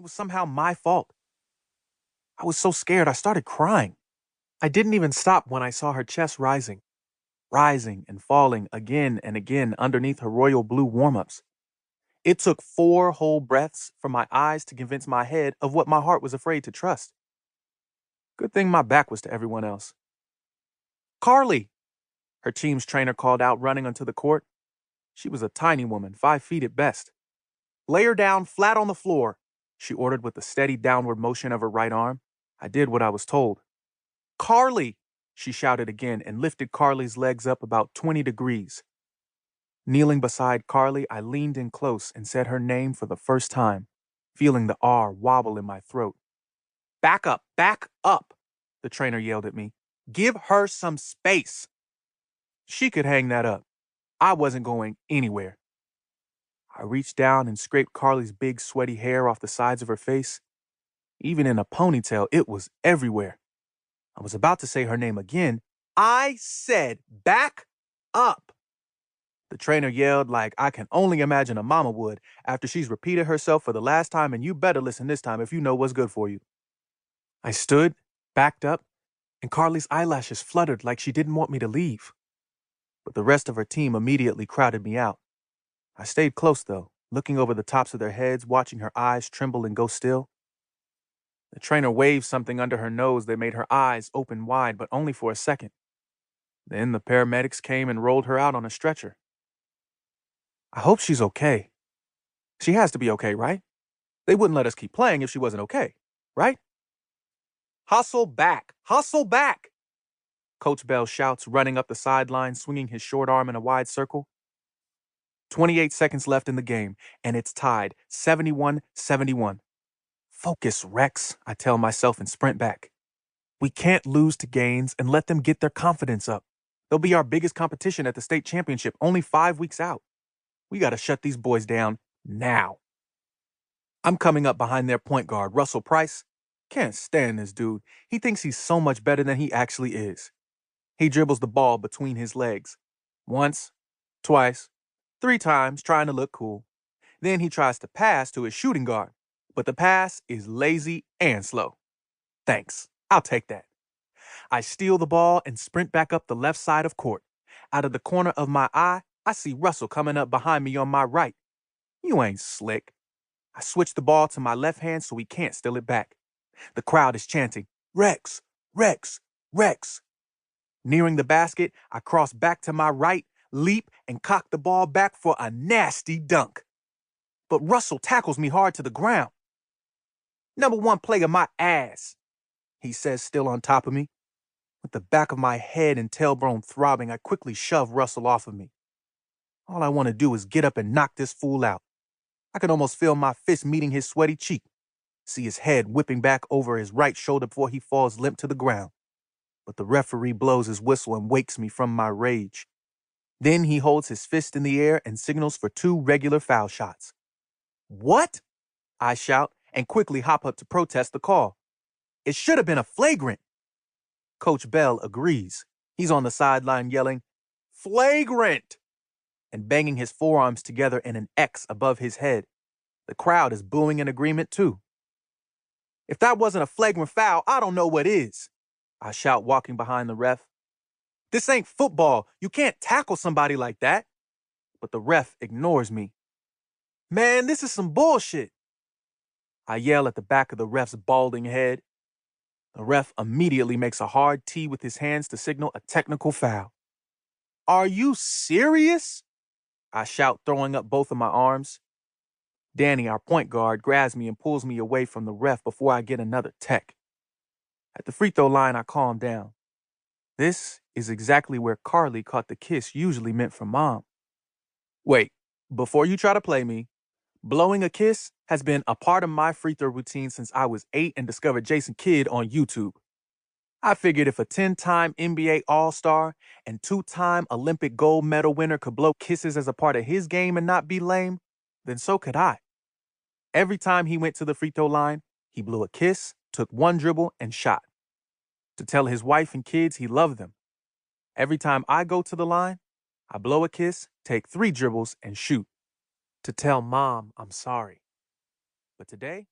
it was somehow my fault. I was so scared I started crying. I didn't even stop when I saw her chest rising and falling again and again underneath her royal blue warm-ups. It took 4 whole breaths for my eyes to convince my head of what my heart was afraid to trust. Good thing my back was to everyone else. "Carli!" her team's trainer called out, running onto the court. She was a tiny woman, 5 feet at best. "Lay her down flat on the floor," she ordered with a steady downward motion of her right arm. I did what I was told. "Carli!" she shouted again and lifted Carli's legs up about 20 degrees. Kneeling beside Carli, I leaned in close and said her name for the first time, feeling the R wobble in my throat. Back up, the trainer yelled at me. "Give her some space." She could hang that up. I wasn't going anywhere. I reached down and scraped Carli's big, sweaty hair off the sides of her face. Even in a ponytail, it was everywhere. I was about to say her name again. I said, "Back up." The trainer yelled like I can only imagine a mama would after she's repeated herself for the last time, and you better listen this time if you know what's good for you. I stood, backed up, and Carli's eyelashes fluttered like she didn't want me to leave. But the rest of her team immediately crowded me out. I stayed close, though, looking over the tops of their heads, watching her eyes tremble and go still. The trainer waved something under her nose that made her eyes open wide, but only for a second. Then the paramedics came and rolled her out on a stretcher. I hope she's okay. She has to be okay, right? They wouldn't let us keep playing if she wasn't okay, right? Hustle back! Hustle back! Coach Bell shouts, running up the sideline, swinging his short arm in a wide circle. 28 seconds left in the game, and it's tied, 71-71. Focus, Rex, I tell myself and sprint back. We can't lose to Gaines and let them get their confidence up. They'll be our biggest competition at the state championship, only 5 weeks out. We gotta shut these boys down now. I'm coming up behind their point guard, Russell Price. Can't stand this dude. He thinks he's so much better than he actually is. He dribbles the ball between his legs. Once, twice, 3 times, trying to look cool. Then he tries to pass to his shooting guard, but the pass is lazy and slow. Thanks, I'll take that. I steal the ball and sprint back up the left side of court. Out of the corner of my eye, I see Russell coming up behind me on my right. You ain't slick. I switch the ball to my left hand so he can't steal it back. The crowd is chanting, "Rex, Rex, Rex." Nearing the basket, I cross back to my right, leap, and cock the ball back for a nasty dunk. But Russell tackles me hard to the ground. "Number 1 player, my ass," he says, still on top of me. With the back of my head and tailbone throbbing, I quickly shove Russell off of me. All I want to do is get up and knock this fool out. I can almost feel my fist meeting his sweaty cheek, see his head whipping back over his right shoulder before he falls limp to the ground. But the referee blows his whistle and wakes me from my rage. Then he holds his fist in the air and signals for 2 regular foul shots. "What?" I shout and quickly hop up to protest the call. "It should have been a flagrant." Coach Bell agrees. He's on the sideline yelling, "Flagrant!" and banging his forearms together in an X above his head. The crowd is booing in agreement too. "If that wasn't a flagrant foul, I don't know what is," I shout, walking behind the ref. "This ain't football. You can't tackle somebody like that." But the ref ignores me. "Man, this is some bullshit," I yell at the back of the ref's balding head. The ref immediately makes a hard T with his hands to signal a technical foul. "Are you serious?" I shout, throwing up both of my arms. Danny, our point guard, grabs me and pulls me away from the ref before I get another tech. At the free throw line, I calm down. This is exactly where Carli caught the kiss usually meant for Mom. Wait, before you try to play me, blowing a kiss has been a part of my free throw routine since I was 8 and discovered Jason Kidd on YouTube. I figured if a 10-time NBA All-Star and 2-time Olympic gold medal winner could blow kisses as a part of his game and not be lame, then so could I. Every time he went to the free throw line, he blew a kiss, took 1 dribble, and shot. To tell his wife and kids he loved them. Every time I go to the line, I blow a kiss, take 3 dribbles, and shoot. To tell Mom I'm sorry. But today,